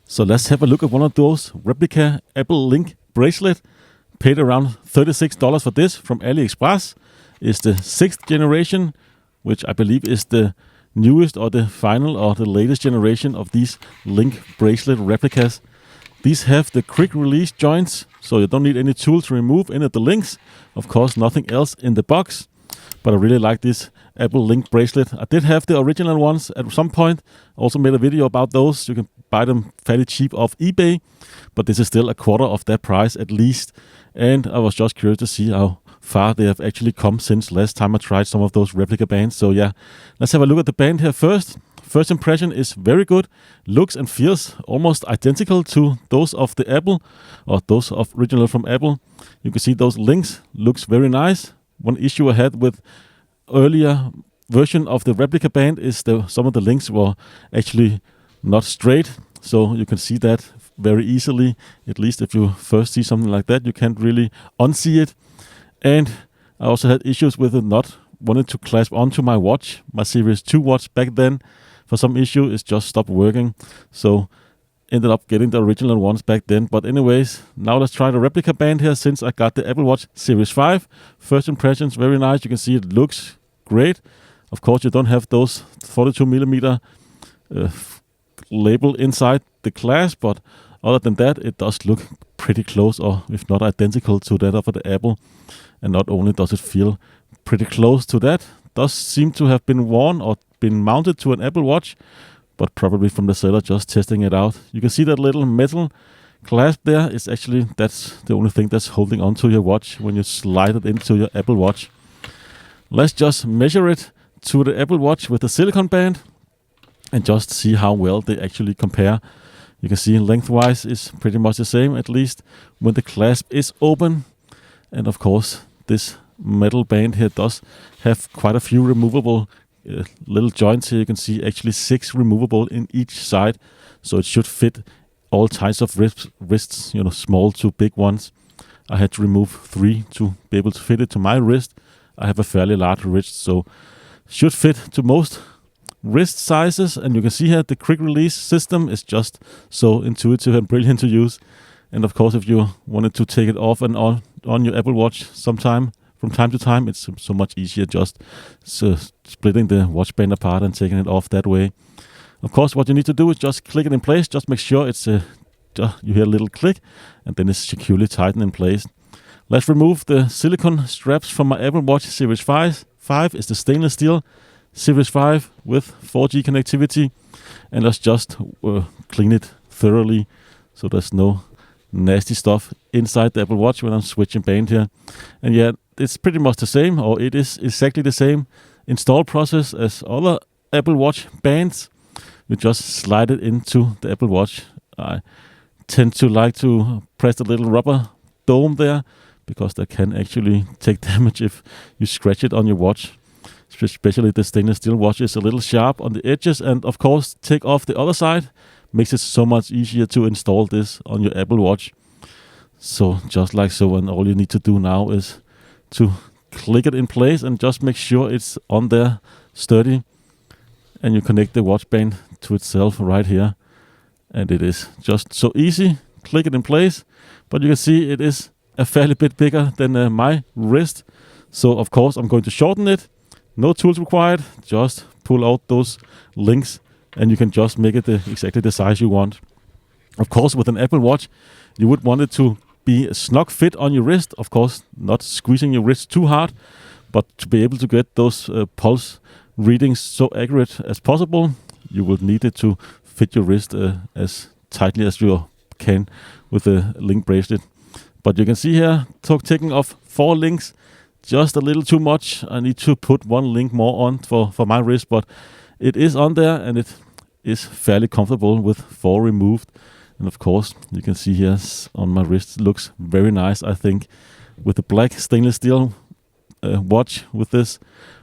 So let's have a look at one of those Replica Apple Link bracelet. Paid around $36 for this from AliExpress. It's the 6th generation, which I believe is the newest or the final or the latest generation of these Link bracelet replicas. These have the quick release joints, so you don't need any tool to remove any of the links. Of course, nothing else in the box. But I really like this Apple Link bracelet. I did have the original ones at some point. Also made a video about those. You can buy them fairly cheap off eBay, but this is still a quarter of that price at least. And I was just curious to see how far they have actually come since last time I tried some of those replica bands. So yeah, let's have a look at the band here first. First impression is very good. Looks and feels almost identical to those of the Apple, or those of original from Apple. You can see those links. Looks very nice. One issue I had with earlier version of the replica band is some of the links were actually not straight. So you can see that very easily. At least if you first see something like that, you can't really unsee it. And I also had issues with it not wanting to clasp onto my watch, my Series 2 watch back then. For some issue, it just stopped working. So ended up getting the original ones back then. But anyways, now let's try the replica band here since I got the Apple Watch Series 5. First impressions, very nice. You can see it looks great. Of course, you don't have those 42mm label inside the clasp, but other than that, it does look pretty close, or if not identical to that of the Apple. And not only does it feel pretty close to that, does seem to have been worn or been mounted to an Apple Watch, but probably from the seller just testing it out. You can see that little metal clasp there is actually, that's the only thing that's holding onto your watch when you slide it into your Apple Watch. Let's just measure it to the Apple Watch with the silicone band and just see how well they actually compare. You can see lengthwise is pretty much the same, at least when the clasp is open. And of course, this metal band here does have quite a few removable little joints here. You can see actually 6 removable in each side. So it should fit all types of wrists, small to big ones. I had to remove 3 to be able to fit it to my wrist. I have a fairly large wrist, so should fit to most wrist sizes. And you can see here the quick release system is just so intuitive and brilliant to use. And of course, if you wanted to take it off and on your Apple Watch from time to time, it's so much easier just splitting the watch band apart and taking it off that way. Of course, what you need to do is just click it in place. Just make sure it's you hear a little click, and then it's securely tightened in place. Let's remove the silicone straps from my Apple Watch Series 5. 5 is the stainless steel Series 5 with 4G connectivity, and let's just clean it thoroughly so there's no nasty stuff inside the Apple Watch when I'm switching band here. And yeah, it's pretty much the same, or it is exactly the same install process as other Apple Watch bands. You just slide it into the Apple Watch. I tend to like to press the little rubber dome there, because that can actually take damage if you scratch it on your watch. Especially the stainless steel watch is a little sharp on the edges, and of course take off the other side makes it so much easier to install this on your Apple Watch. So just like so, and all you need to do now is to click it in place and just make sure it's on there sturdy, and you connect the watch band to itself right here, and it is just so easy. Click it in place, but you can see it is a fairly bit bigger than my wrist. So of course I'm going to shorten it. No tools required, just pull out those links and you can just make it exactly the size you want. Of course, with an Apple Watch, you would want it to be a snug fit on your wrist. Of course, not squeezing your wrist too hard, but to be able to get those pulse readings so accurate as possible, you will need it to fit your wrist as tightly as you can with a link bracelet. But you can see here, taking off 4 links, just a little too much. I need to put 1 link more on for my wrist, but it is on there and it is fairly comfortable with 4 removed. And of course, you can see here on my wrist, looks very nice, I think, with the black stainless steel watch with this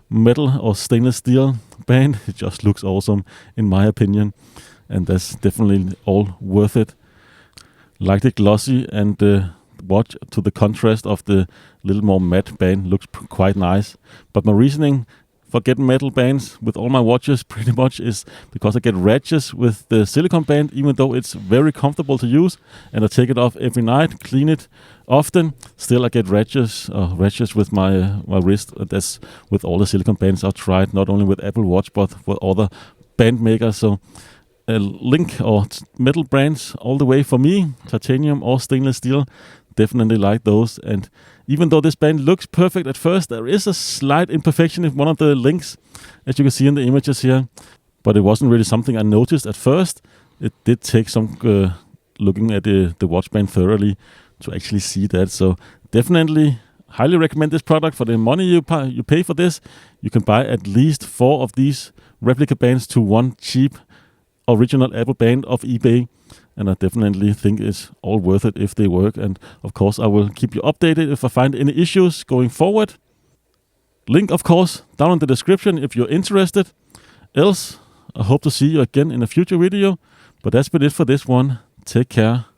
metal or stainless steel band. It just looks awesome in my opinion, and that's definitely all worth it. Like the glossy and the watch to the contrast of the little more matte band looks quite nice. But my reasoning for getting metal bands with all my watches pretty much is because I get ratchets with the silicone band, even though it's very comfortable to use, and I take it off every night, clean it often. Still, I get ratchets with my wrist. That's with all the silicone bands I've tried, not only with Apple Watch but with other band makers. So link or metal brands all the way for me, titanium or stainless steel. Definitely like those. And even though this band looks perfect at first, there is a slight imperfection in one of the links, as you can see in the images here. But it wasn't really something I noticed at first. It did take some looking at the watch band thoroughly to actually see that. So definitely highly recommend this product. For the money you pay for this, you can buy at least 4 of these replica bands to one cheap original Apple band off eBay. And I definitely think it's all worth it if they work. And of course, I will keep you updated if I find any issues going forward. Link, of course, down in the description if you're interested. Else, I hope to see you again in a future video. But that's been it for this one. Take care.